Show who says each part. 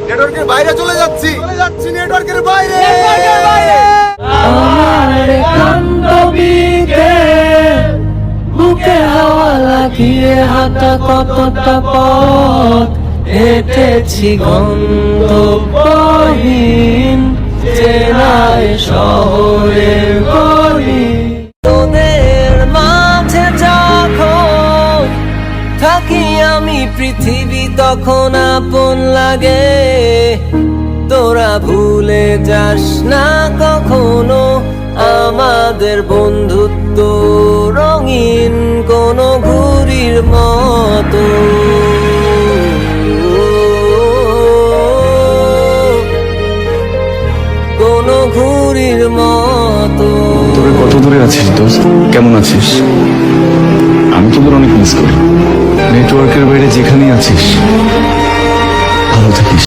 Speaker 1: নেটওয়ার্কের বাইরে চলে যাচ্ছি নেটওয়ার্কের বাইরে।
Speaker 2: আমার কান্দবিকে বুকে হাওয়া লাগিয়ে হাঁটা কতটা পথ হেঁটেছি গন্তব্যহীন চেনায় শহরের গলি। তোদের মাঝে যখন থাকি আমি পৃথিবী তখন আপন লাগে। তোরা ভুলে যাস না কখনো আমাদের বন্ধুত্ব রঙিন কোনো ঘুড়ির মতো। কোনো ঘুড়ির মতো।
Speaker 3: তোরা কত দূরে আছিস দোস্ত? কেমন আছিস? আমি তোদের অনেক মিস করি। নেটওয়ার্কের বাইরে যেখানেই আছিস ভালো থাকিস।